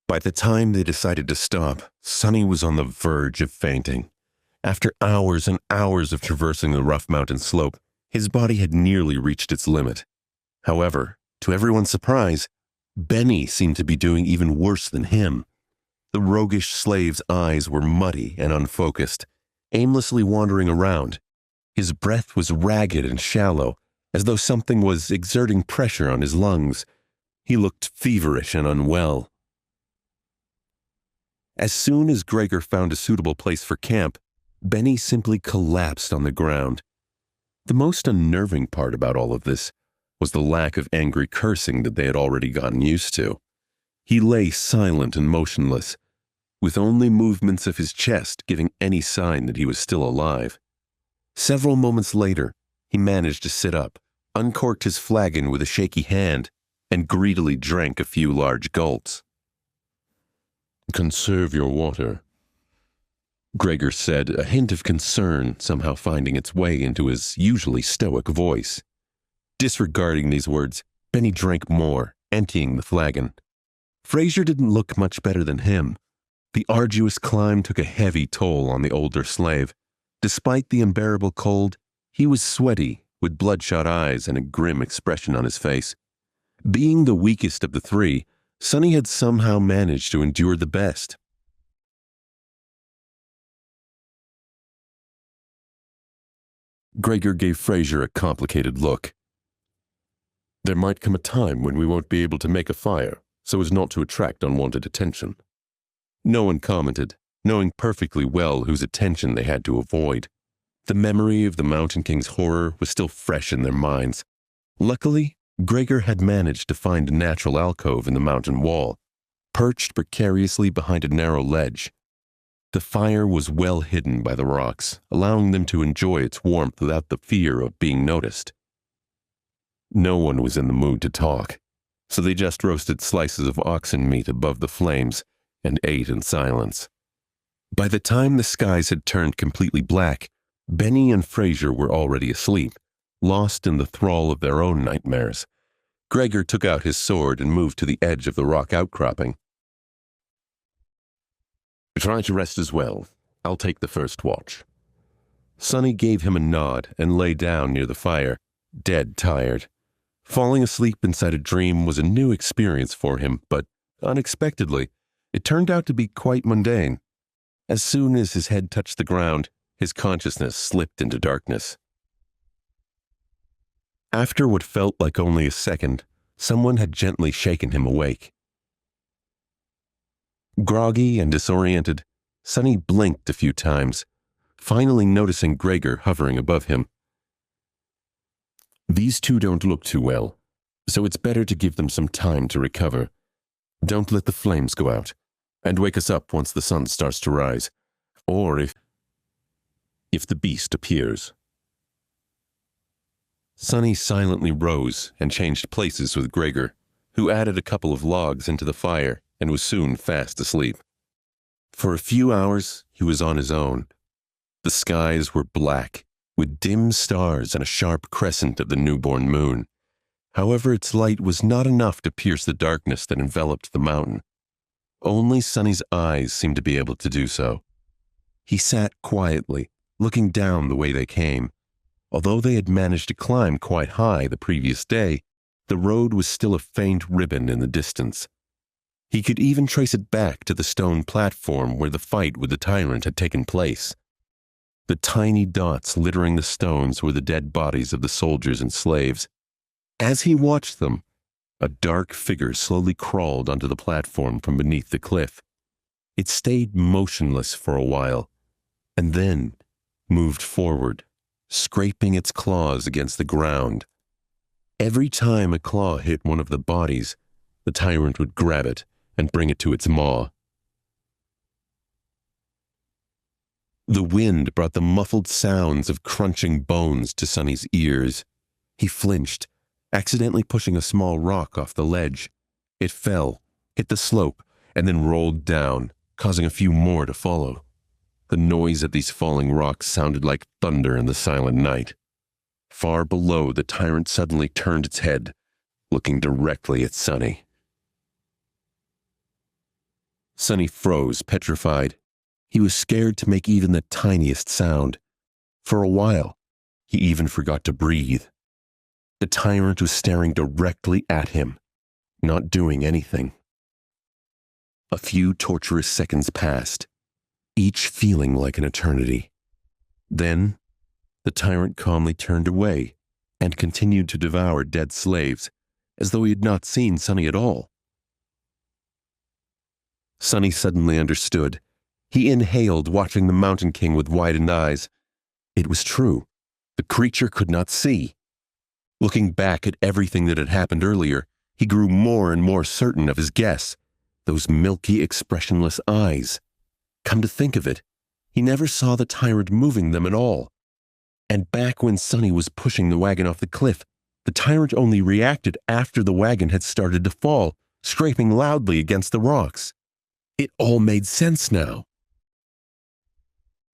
By the time they decided to stop, Sonny was on the verge of fainting. After hours and hours of traversing the rough mountain slope, his body had nearly reached its limit. However, to everyone's surprise, Benny seemed to be doing even worse than him. The roguish slave's eyes were muddy and unfocused, aimlessly wandering around. His breath was ragged and shallow, as though something was exerting pressure on his lungs. He looked feverish and unwell. As soon as Gregor found a suitable place for camp, Benny simply collapsed on the ground. The most unnerving part about all of this was the lack of angry cursing that they had already gotten used to. He lay silent and motionless, with only movements of his chest giving any sign that he was still alive. Several moments later, he managed to sit up, uncorked his flagon with a shaky hand, and greedily drank a few large gulps. "Conserve your water," Gregor said, a hint of concern somehow finding its way into his usually stoic voice. Disregarding these words, Benny drank more, emptying the flagon. Fraser didn't look much better than him. The arduous climb took a heavy toll on the older slave. Despite the unbearable cold, he was sweaty, with bloodshot eyes and a grim expression on his face. Being the weakest of the three, Sonny had somehow managed to endure the best. Gregor gave Fraser a complicated look. "There might come a time when we won't be able to make a fire, so as not to attract unwanted attention." No one commented, knowing perfectly well whose attention they had to avoid. The memory of the Mountain King's horror was still fresh in their minds. Luckily, Gregor had managed to find a natural alcove in the mountain wall, perched precariously behind a narrow ledge. The fire was well hidden by the rocks, allowing them to enjoy its warmth without the fear of being noticed. No one was in the mood to talk, so they just roasted slices of oxen meat above the flames and ate in silence. By the time the skies had turned completely black, Benny and Fraser were already asleep, lost in the thrall of their own nightmares. Gregor took out his sword and moved to the edge of the rock outcropping. "Try to rest as well. I'll take the first watch." Sonny gave him a nod and lay down near the fire, dead tired. Falling asleep inside a dream was a new experience for him, but unexpectedly, it turned out to be quite mundane. As soon as his head touched the ground, his consciousness slipped into darkness. After what felt like only a second, someone had gently shaken him awake. Groggy and disoriented, Sonny blinked a few times, finally noticing Gregor hovering above him. "These two don't look too well, so it's better to give them some time to recover. Don't let the flames go out, and wake us up once the sun starts to rise, or if the beast appears." Sonny silently rose and changed places with Gregor, who added a couple of logs into the fire and was soon fast asleep. For a few hours, he was on his own. The skies were black, with dim stars and a sharp crescent of the newborn moon. However, its light was not enough to pierce the darkness that enveloped the mountain. Only Sonny's eyes seemed to be able to do so. He sat quietly, looking down the way they came. Although they had managed to climb quite high the previous day, the road was still a faint ribbon in the distance. He could even trace it back to the stone platform where the fight with the tyrant had taken place. The tiny dots littering the stones were the dead bodies of the soldiers and slaves. As he watched them, a dark figure slowly crawled onto the platform from beneath the cliff. It stayed motionless for a while, and then moved forward, scraping its claws against the ground. Every time a claw hit one of the bodies, the tyrant would grab it and bring it to its maw. The wind brought the muffled sounds of crunching bones to Sonny's ears. He flinched, accidentally pushing a small rock off the ledge. It fell, hit the slope, and then rolled down, causing a few more to follow. The noise of these falling rocks sounded like thunder in the silent night. Far below, the tyrant suddenly turned its head, looking directly at Sonny. Sonny froze, petrified. He was scared to make even the tiniest sound. For a while, he even forgot to breathe. The tyrant was staring directly at him, not doing anything. A few torturous seconds passed, each feeling like an eternity. Then, the tyrant calmly turned away and continued to devour dead slaves, as though he had not seen Sonny at all. Sonny suddenly understood. He inhaled, watching the Mountain King with widened eyes. It was true. The creature could not see. Looking back at everything that had happened earlier, he grew more and more certain of his guess. Those milky, expressionless eyes. Come to think of it, he never saw the tyrant moving them at all. And back when Sonny was pushing the wagon off the cliff, the tyrant only reacted after the wagon had started to fall, scraping loudly against the rocks. It all made sense now.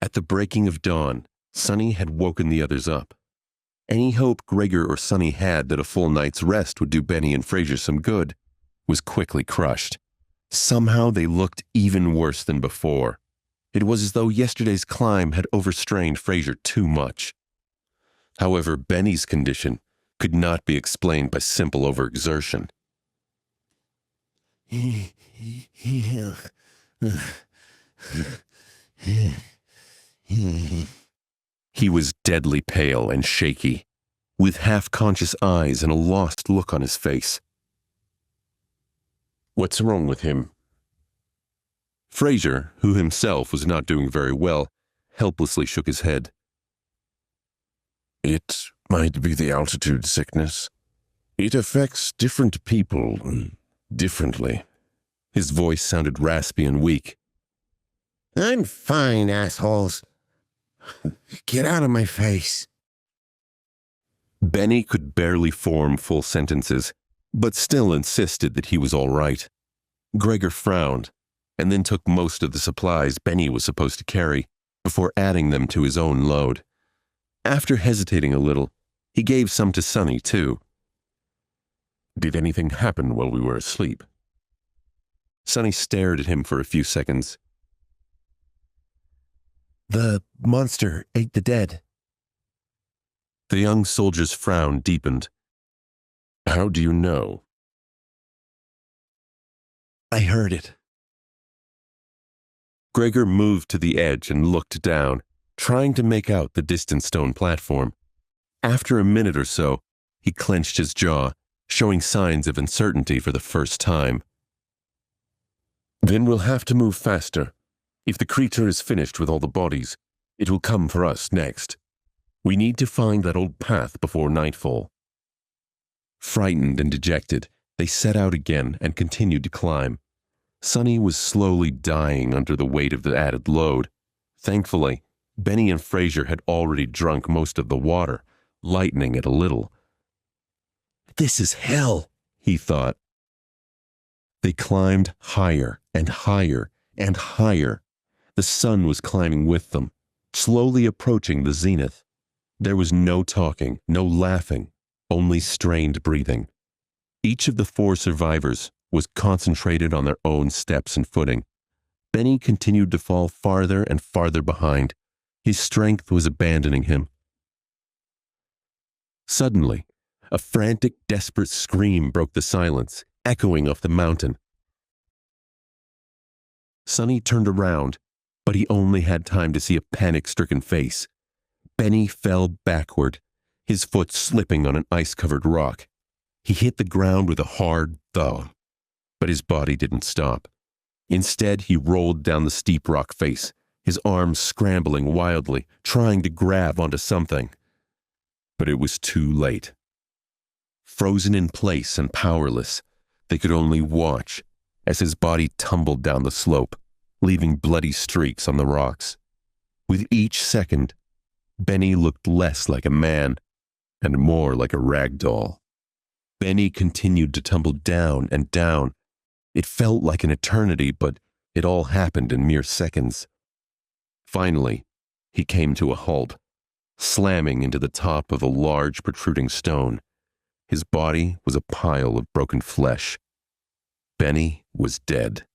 At the breaking of dawn, Sonny had woken the others up. Any hope Gregor or Sonny had that a full night's rest would do Benny and Fraser some good was quickly crushed. Somehow they looked even worse than before. It was as though yesterday's climb had overstrained Fraser too much. However, Benny's condition could not be explained by simple overexertion. He was deadly pale and shaky, with half-conscious eyes and a lost look on his face. "What's wrong with him?" Fraser, who himself was not doing very well, helplessly shook his head. "It might be the altitude sickness. It affects different people differently." His voice sounded raspy and weak. "I'm fine, assholes. Get out of my face." Benny could barely form full sentences, but still insisted that he was all right. Gregor frowned, and then took most of the supplies Benny was supposed to carry, before adding them to his own load. After hesitating a little, he gave some to Sonny, too. "Did anything happen while we were asleep?" Sonny stared at him for a few seconds. "The monster ate the dead." The young soldier's frown deepened. "How do you know?" "I heard it." Gregor moved to the edge and looked down, trying to make out the distant stone platform. After a minute or so, he clenched his jaw, showing signs of uncertainty for the first time. "Then we'll have to move faster. If the creature is finished with all the bodies, it will come for us next. We need to find that old path before nightfall." Frightened and dejected, they set out again and continued to climb. Sonny was slowly dying under the weight of the added load. Thankfully, Benny and Fraser had already drunk most of the water, lightening it a little. "This is hell," he thought. They climbed higher and higher and higher. The sun was climbing with them, slowly approaching the zenith. There was no talking, no laughing, only strained breathing. Each of the 4 survivors was concentrated on their own steps and footing. Benny continued to fall farther and farther behind. His strength was abandoning him. Suddenly, a frantic, desperate scream broke the silence, echoing off the mountain. Sonny turned around, but he only had time to see a panic-stricken face. Benny fell backward, his foot slipping on an ice-covered rock. He hit the ground with a hard thud, but his body didn't stop. Instead, he rolled down the steep rock face, his arms scrambling wildly, trying to grab onto something. But it was too late. Frozen in place and powerless, they could only watch as his body tumbled down the slope, leaving bloody streaks on the rocks. With each second, Benny looked less like a man and more like a rag doll. Benny continued to tumble down and down. It felt like an eternity, but it all happened in mere seconds. Finally, he came to a halt, slamming into the top of a large protruding stone. His body was a pile of broken flesh. Benny was dead.